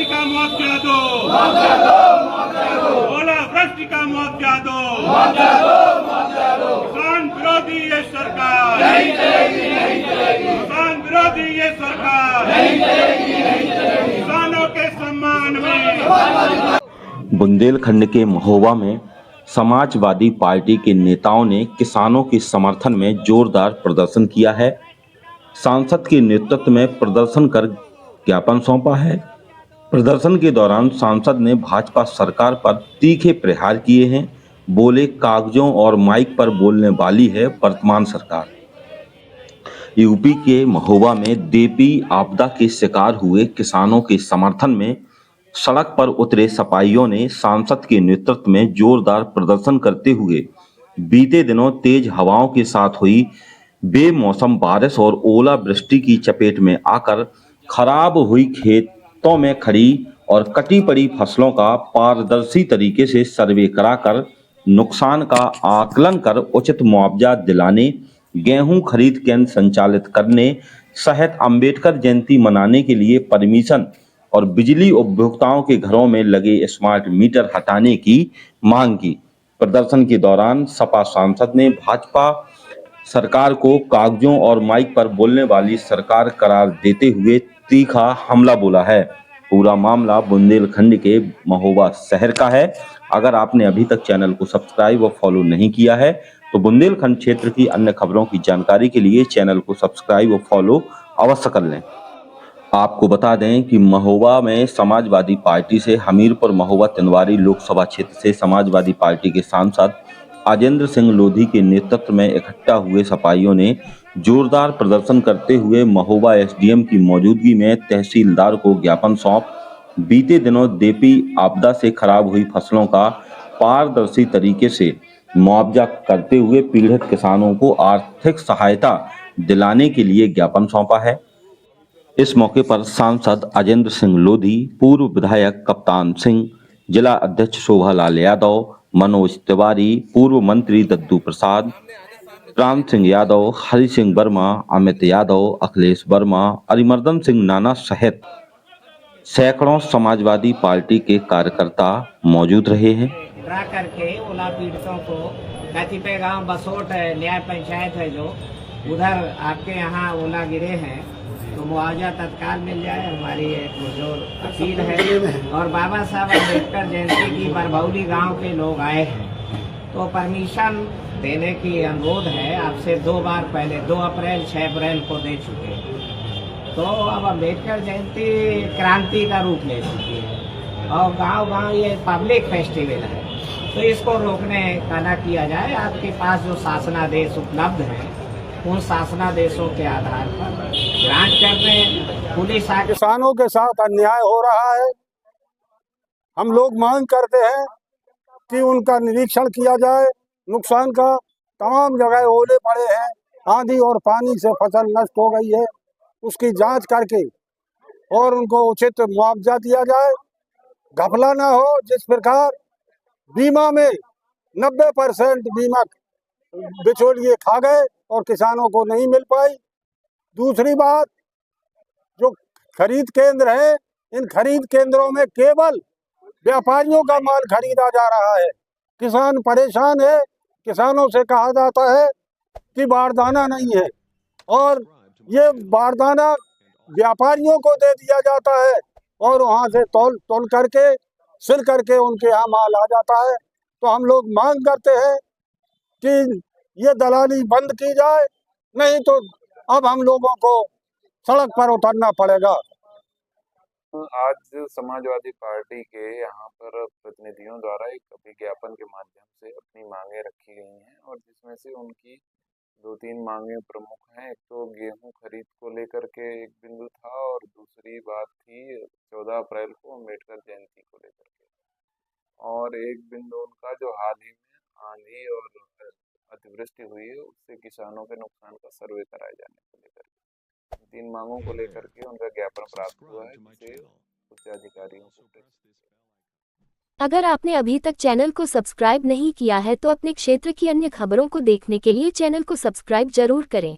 भ्रष्ट का मुआवजा दो, ओला भ्रष्ट का मुआवजा दो, किसान विरोधी ये सरकार, किसान विरोधी ये सरकार, किसानों के सम्मान में। बुंदेलखंड के महोबा में समाजवादी पार्टी के नेताओं ने किसानों के समर्थन में जोरदार प्रदर्शन किया है। सांसद के नेतृत्व में प्रदर्शन कर ज्ञापन सौंपा है। प्रदर्शन के दौरान सांसद ने भाजपा सरकार पर तीखे प्रहार किए हैं। बोले, कागजों और माइक पर बोलने वाली है वर्तमान सरकार। यूपी के महोबा में देपी आपदा के शिकार हुए किसानों के समर्थन में सड़क पर उतरे सिपाहियों ने सांसद के नेतृत्व में जोरदार प्रदर्शन करते हुए बीते दिनों तेज हवाओं के साथ हुई बेमौसम बारिश और ओलावृष्टि की चपेट में आकर खराब हुई खेतों में खड़ी और कटी पड़ी फसलों का पारदर्शी तरीके से सर्वे कराकर नुकसान का आकलन कर उचित मुआवजा दिलाने, गेहूं खरीद केंद्र संचालित करने सहित अंबेडकर जयंती मनाने के लिए परमिशन और बिजली उपभोक्ताओं के घरों में लगे स्मार्ट मीटर हटाने की मांग की। प्रदर्शन के दौरान सपा सांसद ने भाजपा सरकार को कागजों और माइक पर बोलने वाली सरकार करार देते हुए तीखा हमला बोला है। पूरा मामला बुंदेलखंड के महोबा शहर का है। अगर आपने अभी तक चैनल को सब्सक्राइब और फॉलो नहीं किया है तो बुंदेलखंड क्षेत्र की अन्य खबरों की जानकारी के लिए चैनल को सब्सक्राइब और फॉलो अवश्य कर लें। आपको बता दें कि महोबा में समाजवादी पार्टी से हमीरपुर महोबा तिनवारी लोकसभा क्षेत्र से समाजवादी पार्टी के सांसद अजेंद्र सिंह लोधी के नेतृत्व में इकट्ठा हुए सिपाहियों ने जोरदार प्रदर्शन करते हुए महोबा एसडीएम की मौजूदगी में तहसीलदार को ज्ञापन सौंप बीते दिनों देपी आपदा से खराब हुई फसलों का पारदर्शी तरीके से मुआवजा करते हुए पीड़ित किसानों को आर्थिक सहायता दिलाने के लिए ज्ञापन सौंपा है। इस मौके पर सांसद अजेंद्र सिंह लोधी, पूर्व विधायक कप्तान सिंह, जिला अध्यक्ष शोभालाल यादव, मनोज तिवारी, पूर्व मंत्री दद्दू प्रसाद, राम सिंह यादव, हरि सिंह वर्मा, अमित यादव, अखिलेश वर्मा, अरिमर्दन सिंह नाना सहित सैकड़ों समाजवादी पार्टी के कार्यकर्ता मौजूद रहे हैं। ड्रा करके ओला पीड़ितों को कतिपय गांव बसोट है, न्याय पंचायत है जो उधर आपके यहाँ ओला गिरे हैं तो मुआवजा तत्काल मिल जाए, हमारी एक पुरजोर अपील है। और बाबा साहब अम्बेडकर जयंती की बरभौली गांव के लोग आए हैं तो परमिशन देने की अनुरोध है आपसे। 2 बार पहले 2 अप्रैल 6 अप्रैल को दे चुके हैं। तो अब अम्बेडकर जयंती क्रांति का रूप ले चुकी है और गांव-गांव ये पब्लिक फेस्टिवल है तो इसको रोकने का न किया जाए। आपके पास जो शासनादेश उपलब्ध है उन शासनादेशों के आधार पर ग्रांट करने पुलिस किसानों के साथ अन्याय हो रहा है। हम लोग मांग करते हैं कि उनका निरीक्षण किया जाए। नुकसान का तमाम जगह ओले पड़े हैं, आंधी और पानी से फसल नष्ट हो गई है, उसकी जांच करके और उनको उचित मुआवजा दिया जाए। घपला ना हो। जिस प्रकार बीमा में 90% बीमा बिचौलिए खा गए और किसानों को नहीं मिल पाई। दूसरी बात, जो खरीद केंद्र है, इन खरीद केंद्रों में केवल व्यापारियों का माल खरीदा जा रहा है। किसान परेशान है। किसानों से कहा जाता है कि बारदाना नहीं है और ये बारदाना व्यापारियों को दे दिया जाता है और वहाँ से तोल करके सिल करके उनके यहाँ माल आ जाता है। तो हम लोग मांग करते हैं कि ये दलाली बंद की जाए, नहीं तो अब हम लोगों को सड़क पर उतरना पड़ेगा। आज समाजवादी पार्टी के यहाँ पर प्रतिनिधियों द्वारा एक विज्ञापन के माध्यम से अपनी मांगे रखी गई हैं और जिसमें से उनकी 2-3 मांगे प्रमुख हैं। एक तो गेहूं खरीद को लेकर के एक बिंदु था और दूसरी बात थी 14 अप्रैल को अम्बेडकर जयंती को लेकर के, और एक बिंदु उनका जो हाल ही में आंधी और अतिवृष्टि हुई है उससे किसानों के नुकसान का सर्वे कराए जाने को लेकर 3 मांगों को लेकर के उनका ज्ञापन प्राप्त हुआ है जिसे उच्च अधिकारियों को। अगर आपने अभी तक चैनल को सब्सक्राइब नहीं किया है तो अपने क्षेत्र की अन्य खबरों को देखने के लिए चैनल को सब्सक्राइब जरूर करें।